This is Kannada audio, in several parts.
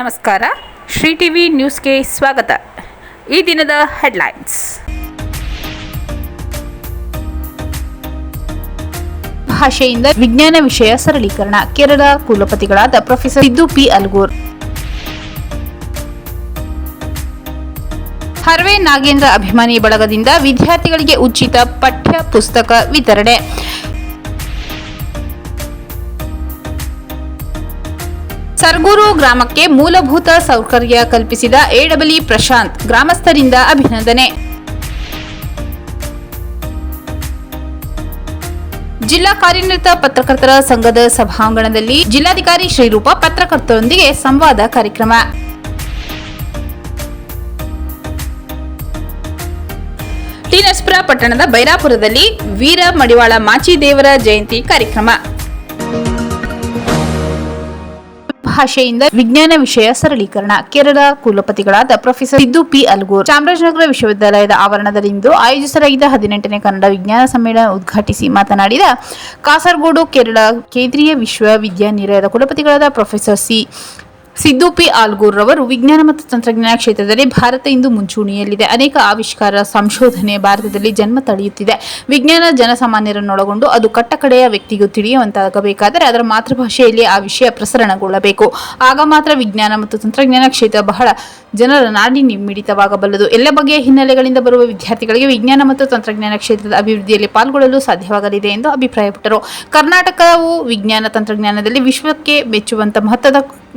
ನಮಸ್ಕಾರ. ಶ್ರೀ ಟಿವಿ ನ್ಯೂಸ್ಗೆ ಸ್ವಾಗತ. ಈ ದಿನದ ಹೆಡ್ಲೈನ್ಸ್. ಭಾಷೆಯಿಂದ ವಿಜ್ಞಾನ ವಿಷಯ ಸರಳೀಕರಣ. ಕೇರಳ ಕುಲಪತಿಗಳಾದ ಪ್ರೊಫೆಸರ್ ಸಿದ್ದು ಪಿ ಅಲ್ಗೂರ್. ಹರ್ವೆ ನಾಗೇಂದ್ರ ಅಭಿಮಾನಿ ಬಳಗದಿಂದ ವಿದ್ಯಾರ್ಥಿಗಳಿಗೆ ಉಚಿತ ಪಠ್ಯ ಪುಸ್ತಕ ವಿತರಣೆ. ಸರ್ಗೂರು ಗ್ರಾಮಕ್ಕೆ ಮೂಲಭೂತ ಸೌಕರ್ಯ ಕಲ್ಪಿಸಿದ ಎಡಬ್ಲ್ಯೂ ಪ್ರಶಾಂತ್, ಗ್ರಾಮಸ್ಥರಿಂದ ಅಭಿನಂದನೆ. ಜಿಲ್ಲಾ ಕಾರ್ಯನಿರತ ಪತ್ರಕರ್ತರ ಸಂಘದ ಸಭಾಂಗಣದಲ್ಲಿ ಜಿಲ್ಲಾಧಿಕಾರಿ ಶ್ರೀರೂಪ ಪತ್ರಕರ್ತರೊಂದಿಗೆ ಸಂವಾದ ಕಾರ್ಯಕ್ರಮ. ಟಿ ನರಸೀಪುರ ಪಟ್ಟಣದ ಬೈರಾಪುರದಲ್ಲಿ ವೀರ ಮಡಿವಾಳ ಮಾಚಿದೇವರ ಜಯಂತಿ ಕಾರ್ಯಕ್ರಮ. ಭಾಷೆಯಿಂದ ವಿಜ್ಞಾನ ವಿಷಯ ಸರಳೀಕರಣ. ಕೇರಳ ಕುಲಪತಿಗಳಾದ ಪ್ರೊಫೆಸರ್ ಸಿದ್ದು ಪಿ ಅಲ್ಗೂರ್ ಚಾಮರಾಜನಗರ ವಿಶ್ವವಿದ್ಯಾಲಯದ ಆವರಣದಲ್ಲಿಂದು ಆಯೋಜಿಸಲಾಗಿದ್ದ 18ನೇ ಕನ್ನಡ ವಿಜ್ಞಾನ ಸಮ್ಮೇಳನ ಉದ್ಘಾಟಿಸಿ ಮಾತನಾಡಿದ ಕಾಸರಗೋಡು ಕೇರಳ ಕೇಂದ್ರೀಯ ವಿಶ್ವವಿದ್ಯಾನಿಲಯದ ಕುಲಪತಿಗಳಾದ ಪ್ರೊಫೆಸರ್ ಸಿದ್ದು ಪಿ ಅಲ್ಗೂರ್ ರವರು ವಿಜ್ಞಾನ ಮತ್ತು ತಂತ್ರಜ್ಞಾನ ಕ್ಷೇತ್ರದಲ್ಲಿ ಭಾರತ ಇಂದು ಮುಂಚೂಣಿಯಲ್ಲಿದೆ. ಅನೇಕ ಆವಿಷ್ಕಾರ, ಸಂಶೋಧನೆ ಭಾರತದಲ್ಲಿ ಜನ್ಮ ತಳೆಯುತ್ತಿದೆ. ವಿಜ್ಞಾನ ಜನಸಾಮಾನ್ಯರನ್ನೊಳಗೊಂಡು ಅದು ಕಟ್ಟಕಡೆಯ ವ್ಯಕ್ತಿಗೂ ತಿಳಿಯುವಂತಾಗಬೇಕಾದರೆ ಅದರ ಮಾತೃಭಾಷೆಯಲ್ಲಿ ಆ ವಿಷಯ ಪ್ರಸರಣಗೊಳ್ಳಬೇಕು. ಆಗ ಮಾತ್ರ ವಿಜ್ಞಾನ ಮತ್ತು ತಂತ್ರಜ್ಞಾನ ಕ್ಷೇತ್ರ ಬಹಳ ಜನರ ನಾಡಿ ಮಿಡಿತವಾಗಬಲ್ಲದು. ಎಲ್ಲ ಬಗೆಯ ಹಿನ್ನೆಲೆಗಳಿಂದ ಬರುವ ವಿದ್ಯಾರ್ಥಿಗಳಿಗೆ ವಿಜ್ಞಾನ ಮತ್ತು ತಂತ್ರಜ್ಞಾನ ಕ್ಷೇತ್ರದ ಅಭಿವೃದ್ಧಿಯಲ್ಲಿ ಪಾಲ್ಗೊಳ್ಳಲು ಸಾಧ್ಯವಾಗಲಿದೆ ಎಂದು ಅಭಿಪ್ರಾಯಪಟ್ಟರು. ಕರ್ನಾಟಕವು ವಿಜ್ಞಾನ ತಂತ್ರಜ್ಞಾನದಲ್ಲಿ ವಿಶ್ವಕ್ಕೆ ಮೆಚ್ಚುವಂತ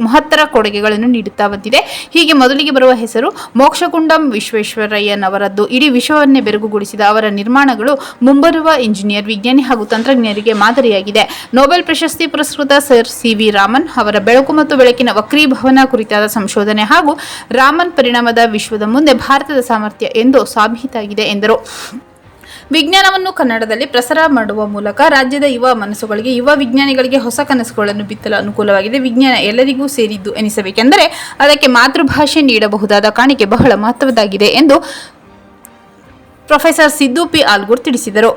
ಮಹತ್ತರ ಕೊಡುಗೆಗಳನ್ನು ನೀಡುತ್ತಾ ಬಂದಿದೆ. ಹೀಗೆ ಮೊದಲಿಗೆ ಬರುವ ಹೆಸರು ಮೋಕ್ಷಗುಂಡಂ ವಿಶ್ವೇಶ್ವರಯ್ಯನವರದ್ದು. ಇಡೀ ವಿಶ್ವವನ್ನೇ ಬೆರಗುಗೊಳಿಸಿದ ಅವರ ನಿರ್ಮಾಣಗಳು ಮುಂಬರುವ ಇಂಜಿನಿಯರ್, ವಿಜ್ಞಾನಿ ಹಾಗೂ ತಂತ್ರಜ್ಞರಿಗೆ ಮಾದರಿಯಾಗಿದೆ. ನೊಬೆಲ್ ಪ್ರಶಸ್ತಿ ಪುರಸ್ಕೃತ ಸರ್ ಸಿ.ವಿ. ರಾಮನ್ ಅವರ ಬೆಳಕು ಮತ್ತು ಬೆಳಕಿನ ವಕ್ರೀಭವನ ಕುರಿತಾದ ಸಂಶೋಧನೆ ಹಾಗೂ ರಾಮನ್ ಪರಿಣಾಮದ ವಿಶ್ವದ ಮುಂದೆ ಭಾರತದ ಸಾಮರ್ಥ್ಯ ಎಂದು ಸಾಬೀತಾಗಿದೆ ಎಂದರು. ವಿಜ್ಞಾನವನ್ನು ಕನ್ನಡದಲ್ಲಿ ಪ್ರಸಾರ ಮಾಡುವ ಮೂಲಕ ರಾಜ್ಯದ ಯುವ ಮನಸ್ಸುಗಳಿಗೆ, ಯುವ ವಿಜ್ಞಾನಿಗಳಿಗೆ ಹೊಸ ಕನಸುಗಳನ್ನು ಬಿತ್ತಲು ಅನುಕೂಲವಾಗಿದೆ. ವಿಜ್ಞಾನ ಎಲ್ಲರಿಗೂ ಸೇರಿದ್ದು ಎನಿಸಬೇಕೆಂದರೆ ಅದಕ್ಕೆ ಮಾತೃಭಾಷೆ ನೀಡಬಹುದಾದ ಕಾಣಿಕೆ ಬಹಳ ಮಹತ್ವದ್ದಾಗಿದೆ ಎಂದು ಪ್ರೊಫೆಸರ್ ಸಿದ್ದು ಪಿ ಅಲ್ಗೂರ್ ತಿಳಿಸಿದರು.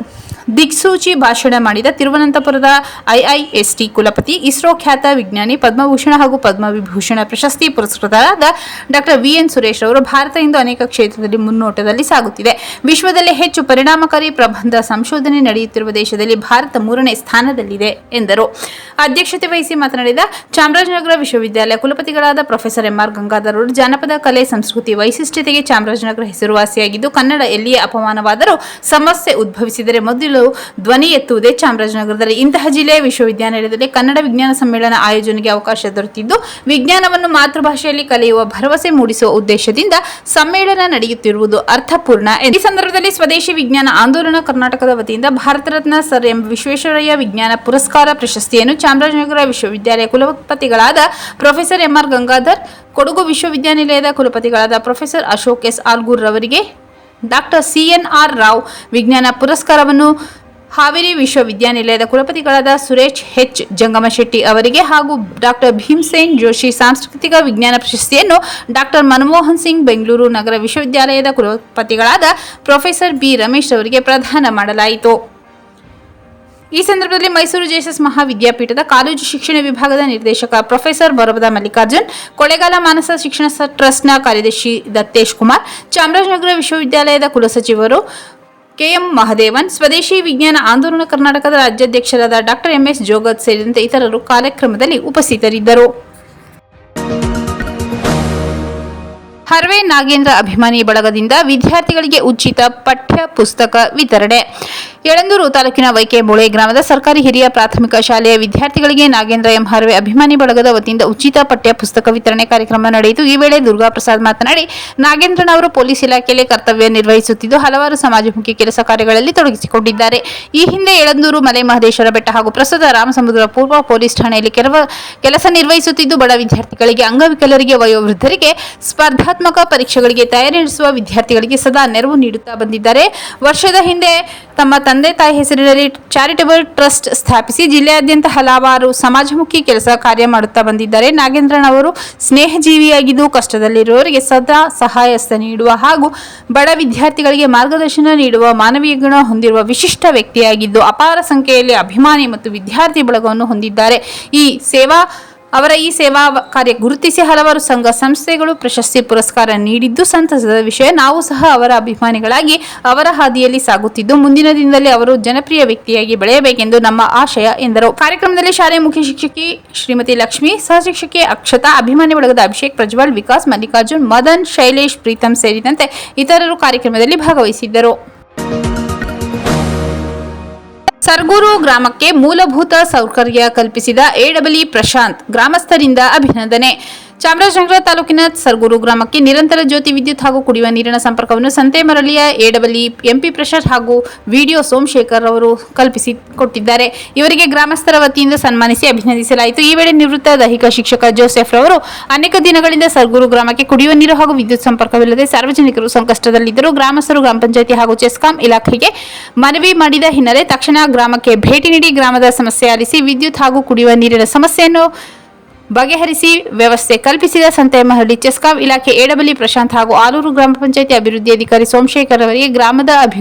ದಿಕ್ಸೂಚಿ ಭಾಷಣ ಮಾಡಿದ ತಿರುವನಂತಪುರದ ಐಐಎಸ್ಟಿ ಕುಲಪತಿ, ಇಸ್ರೋ ಖ್ಯಾತ ವಿಜ್ಞಾನಿ, ಪದ್ಮಭೂಷಣ ಹಾಗೂ ಪದ್ಮವಿಭೂಷಣ ಪ್ರಶಸ್ತಿ ಪುರಸ್ಕೃತರಾದ ಡಾಕ್ಟರ್ ವಿ.ಎನ್. ಸುರೇಶ್ ಅವರು ಭಾರತ ಇಂದು ಅನೇಕ ಕ್ಷೇತ್ರದಲ್ಲಿ ಮುನ್ನೋಟದಲ್ಲಿ ಸಾಗುತ್ತಿದೆ. ವಿಶ್ವದಲ್ಲೇ ಹೆಚ್ಚು ಪರಿಣಾಮಕಾರಿ ಪ್ರಬಂಧ ಸಂಶೋಧನೆ ನಡೆಯುತ್ತಿರುವ ದೇಶದಲ್ಲಿ ಭಾರತ 3ನೇ ಸ್ಥಾನದಲ್ಲಿದೆ ಎಂದರು. ಅಧ್ಯಕ್ಷತೆ ವಹಿಸಿ ಮಾತನಾಡಿದ ಚಾಮರಾಜನಗರ ವಿಶ್ವವಿದ್ಯಾಲಯ ಕುಲಪತಿಗಳಾದ ಪ್ರೊಫೆಸರ್ ಎಂ.ಆರ್. ಗಂಗಾಧರ್ ಅವರು, ಜಾನಪದ ಕಲೆ ಸಂಸ್ಕೃತಿ ವೈಶಿಷ್ಟ್ಯತೆಗೆ ಚಾಮರಾಜನಗರ ಹೆಸರುವಾಸಿಯಾಗಿದ್ದು, ಕನ್ನಡ ಎಲ್ಲಿಯೇ ಅಪಮಾನವಾದರೂ, ಸಮಸ್ಯೆ ಉದ್ಭವಿಸಿದರೆ ಮೊದಲು ಧ್ವನಿ ಎತ್ತುವುದೇ ಚಾಮರಾಜನಗರದಲ್ಲಿ. ಇಂತಹ ಜಿಲ್ಲೆಯ ವಿಶ್ವವಿದ್ಯಾನಿಲಯದಲ್ಲಿ ಕನ್ನಡ ವಿಜ್ಞಾನ ಸಮ್ಮೇಳನ ಆಯೋಜನೆಗೆ ಅವಕಾಶ ದೊರೆತಿದ್ದು, ವಿಜ್ಞಾನವನ್ನು ಮಾತೃಭಾಷೆಯಲ್ಲಿ ಕಲಿಯುವ ಭರವಸೆ ಮೂಡಿಸುವ ಉದ್ದೇಶದಿಂದ ಸಮ್ಮೇಳನ ನಡೆಯುತ್ತಿರುವುದು ಅರ್ಥಪೂರ್ಣ. ಈ ಸಂದರ್ಭದಲ್ಲಿ ಸ್ವದೇಶಿ ವಿಜ್ಞಾನ ಆಂದೋಲನ ಕರ್ನಾಟಕದ ವತಿಯಿಂದ ಭಾರತ ರತ್ನ ಸರ್ ಎಂ ವಿಶ್ವೇಶ್ವರಯ್ಯ ವಿಜ್ಞಾನ ಪುರಸ್ಕಾರ ಪ್ರಶಸ್ತಿಯನ್ನು ಚಾಮರಾಜನಗರ ವಿಶ್ವವಿದ್ಯಾಲಯ ಕುಲಪತಿಗಳಾದ ಪ್ರೊಫೆಸರ್ ಎಂ.ಆರ್. ಗಂಗಾಧರ್, ಕೊಡಗು ವಿಶ್ವವಿದ್ಯಾನಿಲಯದ ಕುಲಪತಿಗಳಾದ ಪ್ರೊಫೆಸರ್ ಅಶೋಕ್ ಎಸ್ ಅಲ್ಗೂರ್ ರವರಿಗೆ, ಡಾಕ್ಟರ್ ಸಿ.ಎನ್.ಆರ್. ರಾವ್ ವಿಜ್ಞಾನ ಪುರಸ್ಕಾರವನ್ನು ಹಾವೇರಿ ವಿಶ್ವವಿದ್ಯಾನಿಲಯದ ಕುಲಪತಿಗಳಾದ ಸುರೇಶ್ ಎಚ್. ಜಂಗಮಶೆಟ್ಟಿ ಅವರಿಗೆ ಹಾಗೂ ಡಾಕ್ಟರ್ ಭೀಮಸೇನ್ ಜೋಶಿ ಸಾಂಸ್ಕೃತಿಕ ವಿಜ್ಞಾನ ಪ್ರಶಸ್ತಿಯನ್ನು ಡಾಕ್ಟರ್ ಮನಮೋಹನ್ ಸಿಂಗ್ ಬೆಂಗಳೂರು ನಗರ ವಿಶ್ವವಿದ್ಯಾಲಯದ ಕುಲಪತಿಗಳಾದ ಪ್ರೊಫೆಸರ್ ಬಿ. ರಮೇಶ್ ಅವರಿಗೆ ಪ್ರದಾನ ಮಾಡಲಾಯಿತು. ಈ ಸಂದರ್ಭದಲ್ಲಿ ಮೈಸೂರು ಜೆಎಸ್ಎಸ್ ಮಹಾವಿದ್ಯಾಪೀಠದ ಕಾಲೇಜು ಶಿಕ್ಷಣ ವಿಭಾಗದ ನಿರ್ದೇಶಕ ಪ್ರೊಫೆಸರ್ ಬರಬದ ಮಲ್ಲಿಕಾರ್ಜುನ್, ಕೊಳ್ಳೇಗಾಲ ಮಾನಸ ಶಿಕ್ಷಣ ಟ್ರಸ್ಟ್ನ ಕಾರ್ಯದರ್ಶಿ ದತ್ತೇಶ್ ಕುಮಾರ್, ಚಾಮರಾಜನಗರ ವಿಶ್ವವಿದ್ಯಾಲಯದ ಕುಲಸಚಿವರು ಕೆಎಂ ಮಹದೇವನ್, ಸ್ವದೇಶಿ ವಿಜ್ಞಾನ ಆಂದೋಲನ ಕರ್ನಾಟಕದ ರಾಜ್ಯಾಧ್ಯಕ್ಷರಾದ ಡಾಕ್ಟರ್ ಎಂಎಸ್ ಜೋಗತ್ ಸೇರಿದಂತೆ ಇತರರು ಕಾರ್ಯಕ್ರಮದಲ್ಲಿ ಉಪಸ್ಥಿತರಿದ್ದರು. ಹರ್ವೆ ನಾಗೇಂದ್ರ ಅಭಿಮಾನಿ ಬಳಗದಿಂದ ವಿದ್ಯಾರ್ಥಿಗಳಿಗೆ ಉಚಿತ ಪಠ್ಯ ಪುಸ್ತಕ ವಿತರಣೆ. ಯಳಂದೂರು ತಾಲೂಕಿನ ವೈಕೆಮೂಳೆ ಗ್ರಾಮದ ಸರ್ಕಾರಿ ಹಿರಿಯ ಪ್ರಾಥಮಿಕ ಶಾಲೆಯ ವಿದ್ಯಾರ್ಥಿಗಳಿಗೆ ನಾಗೇಂದ್ರ ಎಂ ಹರ್ವೆ ಅಭಿಮಾನಿ ಬಳಗದ ವತಿಯಿಂದ ಉಚಿತ ಪಠ್ಯ ಪುಸ್ತಕ ವಿತರಣೆ ಕಾರ್ಯಕ್ರಮ ನಡೆಯಿತು. ಈ ವೇಳೆ ದುರ್ಗಾಪ್ರಸಾದ್ ಮಾತನಾಡಿ, ನಾಗೇಂದ್ರನವರು ಪೊಲೀಸ್ ಇಲಾಖೆಯಲ್ಲಿ ಕರ್ತವ್ಯ ನಿರ್ವಹಿಸುತ್ತಿದ್ದು ಹಲವಾರು ಸಮಾಜಮುಖಿ ಕೆಲಸ ಕಾರ್ಯಗಳಲ್ಲಿ ತೊಡಗಿಸಿಕೊಂಡಿದ್ದಾರೆ. ಈ ಹಿಂದೆ ಯಳಂದೂರು ಮಲೆ ಮಹದೇಶ್ವರ ಬೆಟ್ಟ ಹಾಗೂ ಪ್ರಸ್ತುತ ರಾಮಸಮುದ್ರ ಪೂರ್ವ ಪೊಲೀಸ್ ಠಾಣೆಯಲ್ಲಿ ಕೆಲಸ ನಿರ್ವಹಿಸುತ್ತಿದ್ದು, ಬಡ ವಿದ್ಯಾರ್ಥಿಗಳಿಗೆ, ಅಂಗವಿಕಲರಿಗೆ, ವಯೋವೃದ್ಧರಿಗೆ, ಸ್ಪರ್ಧಾತ್ಮಕ ಪರೀಕ್ಷೆಗಳಿಗೆ ತಯಾರಿ ನಡೆಸುವ ವಿದ್ಯಾರ್ಥಿಗಳಿಗೆ ಸದಾ ನೆರವು ನೀಡುತ್ತಾ ಬಂದಿದ್ದಾರೆ. ವರ್ಷದ ಹಿಂದೆ ತಮ್ಮ ತಂದೆ ತಾಯಿ ಹೆಸರಿನಲ್ಲಿ ಚಾರಿಟಬಲ್ ಟ್ರಸ್ಟ್ ಸ್ಥಾಪಿಸಿ ಜಿಲ್ಲೆಯಾದ್ಯಂತ ಹಲವಾರು ಸಮಾಜಮುಖಿ ಕೆಲಸ ಕಾರ್ಯ ಮಾಡುತ್ತಾ ಬಂದಿದ್ದಾರೆ. ನಾಗೇಂದ್ರನವರು ಸ್ನೇಹಜೀವಿಯಾಗಿದ್ದು, ಕಷ್ಟದಲ್ಲಿರುವವರಿಗೆ ಸದಾ ಸಹಾಯಹಸ್ತ ನೀಡುವ ಹಾಗೂ ಬಡ ವಿದ್ಯಾರ್ಥಿಗಳಿಗೆ ಮಾರ್ಗದರ್ಶನ ನೀಡುವ ಮಾನವೀಯ ಗುಣ ಹೊಂದಿರುವ ವಿಶಿಷ್ಟ ವ್ಯಕ್ತಿಯಾಗಿದ್ದು, ಅಪಾರ ಸಂಖ್ಯೆಯಲ್ಲಿ ಅಭಿಮಾನಿ ಮತ್ತು ವಿದ್ಯಾರ್ಥಿ ಬಳಗವನ್ನು ಹೊಂದಿದ್ದಾರೆ. ಈ ಸೇವಾ ಅವರ ಈ ಸೇವಾ ಕಾರ್ಯ ಗುರುತಿಸಿ ಹಲವಾರು ಸಂಘ ಸಂಸ್ಥೆಗಳು ಪ್ರಶಸ್ತಿ ಪುರಸ್ಕಾರ ನೀಡಿದ್ದು ಸಂತಸದ ವಿಷಯ. ನಾವು ಸಹ ಅವರ ಅಭಿಮಾನಿಗಳಾಗಿ ಅವರ ಹಾದಿಯಲ್ಲಿ ಸಾಗುತ್ತಿದ್ದು ಮುಂದಿನ ದಿನದಲ್ಲಿ ಅವರು ಜನಪ್ರಿಯ ವ್ಯಕ್ತಿಯಾಗಿ ಬೆಳೆಯಬೇಕೆಂದು ನಮ್ಮ ಆಶಯ ಎಂದರು. ಕಾರ್ಯಕ್ರಮದಲ್ಲಿ ಶಾಲೆಯ ಮುಖ್ಯ ಶಿಕ್ಷಕಿ ಶ್ರೀಮತಿ ಲಕ್ಷ್ಮಿ, ಸಹ ಶಿಕ್ಷಕಿ ಅಕ್ಷತಾ, ಅಭಿಮಾನಿ ಬಳಗದ ಅಭಿಷೇಕ್, ಪ್ರಜ್ವಲ್, ವಿಕಾಸ್, ಮಲ್ಲಿಕಾರ್ಜುನ್, ಮದನ್, ಶೈಲೇಶ್, ಪ್ರೀತಂ ಸೇರಿದಂತೆ ಇತರರು ಕಾರ್ಯಕ್ರಮದಲ್ಲಿ ಭಾಗವಹಿಸಿದ್ದರು. ಸರ್ಗೂರು ಗ್ರಾಮಕ್ಕೆ ಮೂಲಭೂತ ಸೌಕರ್ಯ ಕಲ್ಪಿಸಿದ ಎಡಬ್ಲ್ಯೂ ಪ್ರಶಾಂತ್, ಗ್ರಾಮಸ್ಥರಿಂದ ಅಭಿನಂದನೆ. ಚಾಮರಾಜನಗರ ತಾಲೂಕಿನ ಸರ್ಗೂರು ಗ್ರಾಮಕ್ಕೆ ನಿರಂತರ ಜ್ಯೋತಿ ವಿದ್ಯುತ್ ಹಾಗೂ ಕುಡಿಯುವ ನೀರಿನ ಸಂಪರ್ಕವನ್ನು ಸಂತೆಮರಳಿಯ ಎಡಬ್ಲ್ಯೂ ಎಂಪಿ ಪ್ರಶಾಂತ್ ಹಾಗೂ ವಿಡಿಒ ಸೋಮಶೇಖರ್ ಅವರು ಕಲ್ಪಿಸಿಕೊಟ್ಟಿದ್ದಾರೆ. ಇವರಿಗೆ ಗ್ರಾಮಸ್ಥರ ವತಿಯಿಂದ ಸನ್ಮಾನಿಸಿ ಅಭಿನಂದಿಸಲಾಯಿತು. ಈ ವೇಳೆ ನಿವೃತ್ತ ದೈಹಿಕ ಶಿಕ್ಷಕ ಜೋಸೆಫ್ ರವರು ಅನೇಕ ದಿನಗಳಿಂದ ಸರ್ಗೂರು ಗ್ರಾಮಕ್ಕೆ ಕುಡಿಯುವ ನೀರು ಹಾಗೂ ವಿದ್ಯುತ್ ಸಂಪರ್ಕವಿಲ್ಲದೆ ಸಾರ್ವಜನಿಕರು ಸಂಕಷ್ಟದಲ್ಲಿದ್ದರು. ಗ್ರಾಮಸ್ಥರು ಗ್ರಾಮ ಪಂಚಾಯಿತಿ ಹಾಗೂ ಚೆಸ್ಕಾಂ ಇಲಾಖೆಗೆ ಮನವಿ ಮಾಡಿದ ಹಿನ್ನೆಲೆ ತಕ್ಷಣ ಗ್ರಾಮಕ್ಕೆ ಭೇಟಿ ನೀಡಿ ಗ್ರಾಮದ ಸಮಸ್ಯೆ ಆಲಿಸಿ ವಿದ್ಯುತ್ ಹಾಗೂ ಕುಡಿಯುವ ನೀರಿನ ಸಮಸ್ಯೆಯನ್ನು ಬಗೆಹರಿಸಿ ವ್ಯವಸ್ಥೆ ಕಲ್ಪಿಸಿದ ಸಂತೆಮರಳಿ ಚೆಸ್ಕಾಂ ಇಲಾಖೆ ಎಡಬ್ಲ್ಯೂ ಪ್ರಶಾಂತ್ ಹಾಗೂ ಆಲೂರು ಗ್ರಾಮ ಪಂಚಾಯಿತಿ ಅಭಿವೃದ್ಧಿ ಅಧಿಕಾರಿ ಸೋಮಶೇಖರ್ ಅವರಿಗೆ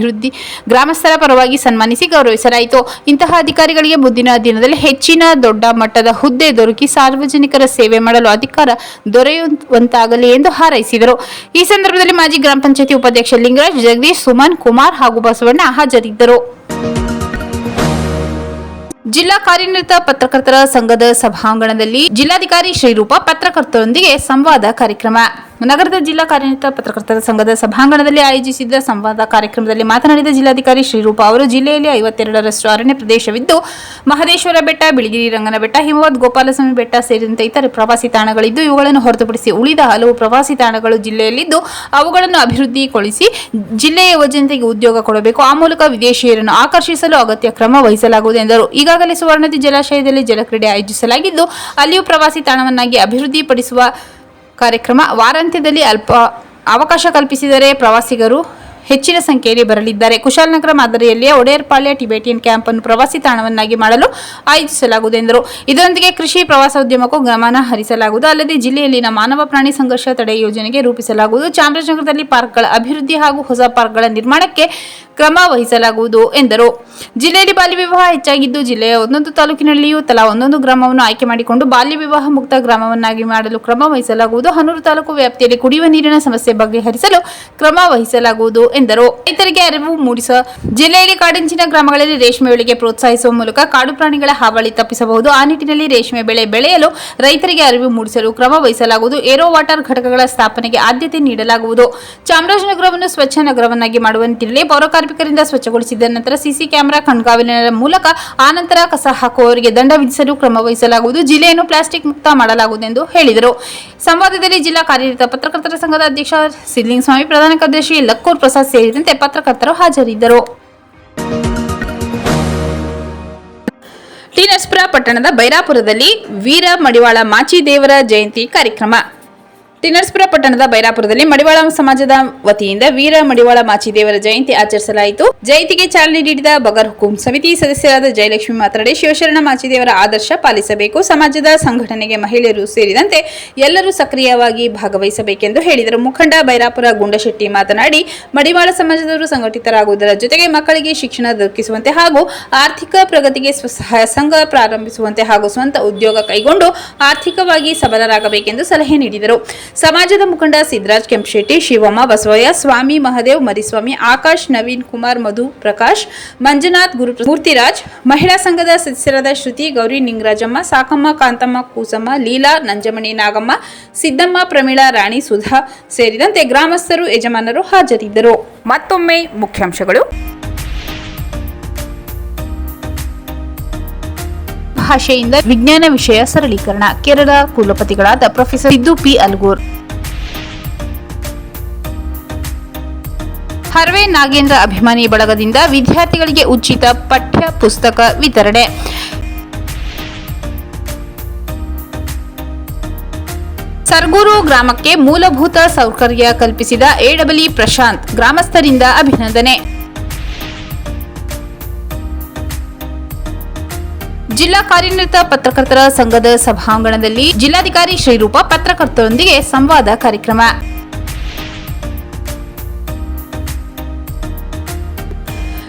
ಗ್ರಾಮಸ್ಥರ ಪರವಾಗಿ ಸನ್ಮಾನಿಸಿ ಗೌರವಿಸಲಾಯಿತು. ಇಂತಹ ಅಧಿಕಾರಿಗಳಿಗೆ ಮುಂದಿನ ದಿನದಲ್ಲಿ ಹೆಚ್ಚಿನ ದೊಡ್ಡ ಮಟ್ಟದ ಹುದ್ದೆ ದೊರಕಿ ಸಾರ್ವಜನಿಕರ ಸೇವೆ ಮಾಡಲು ಅಧಿಕಾರ ದೊರೆಯುವಂತಾಗಲಿ ಎಂದು ಹಾರೈಸಿದರು. ಈ ಸಂದರ್ಭದಲ್ಲಿ ಮಾಜಿ ಗ್ರಾಮ ಪಂಚಾಯಿತಿ ಉಪಾಧ್ಯಕ್ಷ ಲಿಂಗರಾಜ್, ಜಗದೀಶ್, ಸುಮನ್, ಕುಮಾರ್ ಹಾಗೂ ಬಸವಣ್ಣ ಹಾಜರಿದ್ದರು. ಜಿಲ್ಲಾ ಕಾರ್ಯನಿರತ ಪತ್ರಕರ್ತರ ಸಂಘದ ಸಭಾಂಗಣದಲ್ಲಿ ಜಿಲ್ಲಾಧಿಕಾರಿ ಶ್ರೀರೂಪ ಪತ್ರಕರ್ತರೊಂದಿಗೆ ಸಂವಾದ ಕಾರ್ಯಕ್ರಮ. ನಗರದ ಜಿಲ್ಲಾ ಕಾರ್ಯನಿರತ ಪತ್ರಕರ್ತರ ಸಂಘದ ಸಭಾಂಗಣದಲ್ಲಿ ಆಯೋಜಿಸಿದ್ದ ಸಂವಾದ ಕಾರ್ಯಕ್ರಮದಲ್ಲಿ ಮಾತನಾಡಿದ ಜಿಲ್ಲಾಧಿಕಾರಿ ಶ್ರೀರೂಪ ಅವರು, ಜಿಲ್ಲೆಯಲ್ಲಿ 52ರಷ್ಟು ಅರಣ್ಯ ಪ್ರದೇಶವಿದ್ದು ಮಹದೇಶ್ವರ ಬೆಟ್ಟ, ಬಿಳಿಗಿರಿ ರಂಗನ ಬೆಟ್ಟ, ಹಿಮವದ್ ಗೋಪಾಲಸ್ವಾಮಿ ಬೆಟ್ಟ ಸೇರಿದಂತೆ ಇತರೆ ಪ್ರವಾಸಿ ತಾಣಗಳಿದ್ದು ಇವುಗಳನ್ನು ಹೊರತುಪಡಿಸಿ ಉಳಿದ ಹಲವು ಪ್ರವಾಸಿ ತಾಣಗಳು ಜಿಲ್ಲೆಯಲ್ಲಿದ್ದು ಅವುಗಳನ್ನು ಅಭಿವೃದ್ಧಿಗೊಳಿಸಿ ಜಿಲ್ಲೆಯ ಯುವಜನತೆಗೆ ಉದ್ಯೋಗ ಕೊಡಬೇಕು. ಆ ಮೂಲಕ ವಿದೇಶಿಯರನ್ನು ಆಕರ್ಷಿಸಲು ಅಗತ್ಯ ಕ್ರಮ ವಹಿಸಲಾಗುವುದು ಎಂದರು. ಈಗಾಗಲೇ ಸುವರ್ಣದಿ ಜಲಾಶಯದಲ್ಲಿ ಜಲಕ್ರೀಡೆ ಆಯೋಜಿಸಲಾಗಿದ್ದು ಅಲ್ಲಿಯೂ ಪ್ರವಾಸಿ ತಾಣವನ್ನಾಗಿ ಅಭಿವೃದ್ಧಿಪಡಿಸುವ ಕಾರ್ಯಕ್ರಮ. ವಾರಾಂತ್ಯದಲ್ಲಿ ಅಲ್ಪ ಅವಕಾಶ ಕಲ್ಪಿಸಿದರೆ ಪ್ರವಾಸಿಗರು ಹೆಚ್ಚಿನ ಸಂಖ್ಯೆಯಲ್ಲಿ ಬರಲಿದ್ದಾರೆ. ಕುಶಾಲನಗರ ಮಾದರಿಯಲ್ಲಿಯೇ ಒಡೆಯರ್ಪಾಳ್ಯ ಟಿಬೆಟಿಯನ್ ಕ್ಯಾಂಪ್ ಅನ್ನು ಪ್ರವಾಸಿ ತಾಣವನ್ನಾಗಿ ಮಾಡಲು ಆಯೋಜಿಸಲಾಗುವುದು ಎಂದರು. ಇದರೊಂದಿಗೆ ಕೃಷಿ ಪ್ರವಾಸೋದ್ಯಮಕ್ಕೂ ಗಮನ ಹರಿಸಲಾಗುವುದು. ಅಲ್ಲದೆ ಜಿಲ್ಲೆಯಲ್ಲಿನ ಮಾನವ ಪ್ರಾಣಿ ಸಂಘರ್ಷ ತಡೆ ಯೋಜನೆಗೆ ರೂಪಿಸಲಾಗುವುದು. ಚಾಮರಾಜನಗರದಲ್ಲಿ ಪಾರ್ಕ್ಗಳ ಅಭಿವೃದ್ಧಿ ಹಾಗೂ ಹೊಸ ಪಾರ್ಕ್ಗಳ ನಿರ್ಮಾಣಕ್ಕೆ ಕ್ರಮ ವಹಿಸಲಾಗುವುದು ಎಂದರು. ಜಿಲ್ಲೆಯಲ್ಲಿ ಬಾಲ್ಯ ವಿವಾಹ ಹೆಚ್ಚಾಗಿದ್ದು ಜಿಲ್ಲೆಯ ಒಂದೊಂದು ತಾಲೂಕಿನಲ್ಲಿಯೂ ತಲಾ ಒಂದೊಂದು ಗ್ರಾಮವನ್ನು ಆಯ್ಕೆ ಮಾಡಿಕೊಂಡು ಬಾಲ್ಯ ವಿವಾಹ ಮುಕ್ತ ಗ್ರಾಮವನ್ನಾಗಿ ಮಾಡಲು ಕ್ರಮ ವಹಿಸಲಾಗುವುದು. ಹನೂರು ತಾಲೂಕು ವ್ಯಾಪ್ತಿಯಲ್ಲಿ ಕುಡಿಯುವ ನೀರಿನ ಸಮಸ್ಯೆ ಬಗೆಹರಿಸಲು ಕ್ರಮ ವಹಿಸಲಾಗುವುದು ಎಂದರು. ರೈತರಿಗೆ ಅರಿವು ಮೂಡಿಸುವ ಜಿಲ್ಲೆಯಲ್ಲಿ ಕಾಡಂಚಿನ ಗ್ರಾಮಗಳಲ್ಲಿ ರೇಷ್ಮೆ ಬೆಳೆಗೆ ಪ್ರೋತ್ಸಾಹಿಸುವ ಮೂಲಕ ಕಾಡು ಪ್ರಾಣಿಗಳ ಹಾವಳಿ ತಪ್ಪಿಸಬಹುದು. ಆ ನಿಟ್ಟಿನಲ್ಲಿ ರೇಷ್ಮೆ ಬೆಳೆ ಬೆಳೆಯಲು ರೈತರಿಗೆ ಅರಿವು ಮೂಡಿಸಲು ಕ್ರಮ ವಹಿಸಲಾಗುವುದು. ಏರೋ ವಾಟರ್ ಘಟಕಗಳ ಸ್ಥಾಪನೆಗೆ ಆದ್ಯತೆ ನೀಡಲಾಗುವುದು. ಚಾಮರಾಜನಗರವನ್ನು ಸ್ವಚ್ಛ ನಗರವನ್ನಾಗಿ ಮಾಡುವ ನಿಟ್ಟಿನಲ್ಲಿ ಪೌರ ಕಾರ್ಮಿಕರಿಂದ ಸ್ವಚ್ಛಗೊಳಿಸಿದ ನಂತರ ಸಿಸಿ ಕ್ಯಾಮೆರಾ ಕಣ್ಗಾವಲಿನ ಮೂಲಕ ಆನಂತರ ಕಸ ಹಾಕುವವರಿಗೆ ದಂಡ ವಿಧಿಸಲು ಕ್ರಮ ವಹಿಸಲಾಗುವುದು. ಜಿಲ್ಲೆಯನ್ನು ಪ್ಲಾಸ್ಟಿಕ್ ಮುಕ್ತ ಮಾಡಲಾಗುವುದು ಎಂದು ಹೇಳಿದರು. ಸಂವಾದದಲ್ಲಿ ಜಿಲ್ಲಾ ಕಾರ್ಯನಿರತ ಪತ್ರಕರ್ತರ ಸಂಘದ ಅಧ್ಯಕ್ಷ ಸಿದ್ಲಿಂಗಸ್ವಾಮಿ, ಪ್ರಧಾನ ಕಾರ್ಯದರ್ಶಿ ಲಕ್ಕೂರ್ ಪ್ರಸಾದ್ ಸೇರಿದಂತೆ ಪತ್ರಕರ್ತರು ಹಾಜರಿದ್ದರು. ಟಿ. ನರಸೀಪುರ ಪಟ್ಟಣದ ಬೈರಾಪುರದಲ್ಲಿ ವೀರ ಮಡಿವಾಳ ಮಾಚಿದೇವರ ಜಯಂತಿ ಕಾರ್ಯಕ್ರಮ. ಟಿ. ನರಸೀಪುರ ಪಟ್ಟಣದ ಬೈರಾಪುರದಲ್ಲಿ ಮಡಿವಾಳ ಸಮಾಜದ ವತಿಯಿಂದ ವೀರ ಮಡಿವಾಳ ಮಾಚಿದೇವರ ಜಯಂತಿ ಆಚರಿಸಲಾಯಿತು. ಜಯಂತಿಗೆ ಚಾಲನೆ ನೀಡಿದ ಬಗರ್ ಹುಕುಂ ಸಮಿತಿ ಸದಸ್ಯರಾದ ಜಯಲಕ್ಷ್ಮಿ ಮಾತನಾಡಿ, ಶಿವಶರಣ ಮಾಚಿದೇವರ ಆದರ್ಶ ಪಾಲಿಸಬೇಕು. ಸಮಾಜದ ಸಂಘಟನೆಗೆ ಮಹಿಳೆಯರು ಸೇರಿದಂತೆ ಎಲ್ಲರೂ ಸಕ್ರಿಯವಾಗಿ ಭಾಗವಹಿಸಬೇಕೆಂದು ಹೇಳಿದರು. ಮುಖಂಡ ಬೈರಾಪುರ ಗುಂಡಶೆಟ್ಟಿ ಮಾತನಾಡಿ, ಮಡಿವಾಳ ಸಮಾಜದವರು ಸಂಘಟಿತರಾಗುವುದರ ಜೊತೆಗೆ ಮಕ್ಕಳಿಗೆ ಶಿಕ್ಷಣ ದೊರಕಿಸುವಂತೆ ಹಾಗೂ ಆರ್ಥಿಕ ಪ್ರಗತಿಗೆ ಸ್ವಸಹಾಯ ಸಂಘ ಪ್ರಾರಂಭಿಸುವಂತೆ ಹಾಗೂ ಸ್ವಂತ ಉದ್ಯೋಗ ಕೈಗೊಂಡು ಆರ್ಥಿಕವಾಗಿ ಸಬಲರಾಗಬೇಕೆಂದು ಸಲಹೆ ನೀಡಿದರು. ಸಮಾಜದ ಮುಖಂಡ ಸಿದ್ದರಾಜ್ ಕೆಂಪಶೆಟ್ಟಿ, ಶಿವಮ್ಮ, ಬಸವಯ್ಯ, ಸ್ವಾಮಿ, ಮಹದೇವ್, ಮರಿಸ್ವಾಮಿ, ಆಕಾಶ್, ನವೀನ್ ಕುಮಾರ್, ಮಧು, ಪ್ರಕಾಶ್, ಮಂಜುನಾಥ್, ಮೂರ್ತಿರಾಜ್, ಮಹಿಳಾ ಸಂಘದ ಸದಸ್ಯರಾದ ಶ್ರುತಿ, ಗೌರಿ, ನಿಂಗರಾಜಮ್ಮ, ಸಾಕಮ್ಮ, ಕಾಂತಮ್ಮ, ಕೂಸಮ್ಮ, ಲೀಲಾ, ನಂಜಮಣಿ, ನಾಗಮ್ಮ, ಸಿದ್ದಮ್ಮ, ಪ್ರಮೀಳಾ, ರಾಣಿ, ಸುಧಾ ಸೇರಿದಂತೆ ಗ್ರಾಮಸ್ಥರು, ಯಜಮಾನರು ಹಾಜರಿದ್ದರು. ಮತ್ತೊಮ್ಮೆ ಮುಖ್ಯಾಂಶಗಳು. ಭಾಷೆಯಿಂದ ವಿಜ್ಞಾನ ವಿಷಯ ಸರಳೀಕರಣ. ಕೇರಳ ಕುಲಪತಿಗಳಾದ ಪ್ರೊಫೆಸರ್ ಸಿದ್ದು ಪಿ. ಅಲ್ಗೂರ್. ಹರ್ವೆ ನಾಗೇಂದ್ರ ಅಭಿಮಾನಿ ಬಳಗದಿಂದ ವಿದ್ಯಾರ್ಥಿಗಳಿಗೆ ಉಚಿತ ಪಠ್ಯ ಪುಸ್ತಕ ವಿತರಣೆ. ಸರ್ಗೂರು ಗ್ರಾಮಕ್ಕೆ ಮೂಲಭೂತ ಸೌಕರ್ಯ ಕಲ್ಪಿಸಿದ ಎಡಬ್ಲ್ಯೂ ಪ್ರಶಾಂತ್, ಗ್ರಾಮಸ್ಥರಿಂದ ಅಭಿನಂದನೆ. ಜಿಲ್ಲಾ ಕಾರ್ಯನಿರತ ಪತ್ರಕರ್ತರ ಸಂಘದ ಸಭಾಂಗಣದಲ್ಲಿ ಜಿಲ್ಲಾಧಿಕಾರಿ ಶ್ರೀರೂಪ ಪತ್ರಕರ್ತರೊಂದಿಗೆ ಸಂವಾದ ಕಾರ್ಯಕ್ರಮ.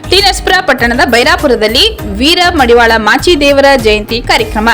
ಟಿ. ನರಸೀಪುರ ಪಟ್ಟಣದ ಬೈರಾಪುರದಲ್ಲಿ ವೀರ ಮಡಿವಾಳ ಮಾಚಿದೇವರ ಜಯಂತಿ ಕಾರ್ಯಕ್ರಮ.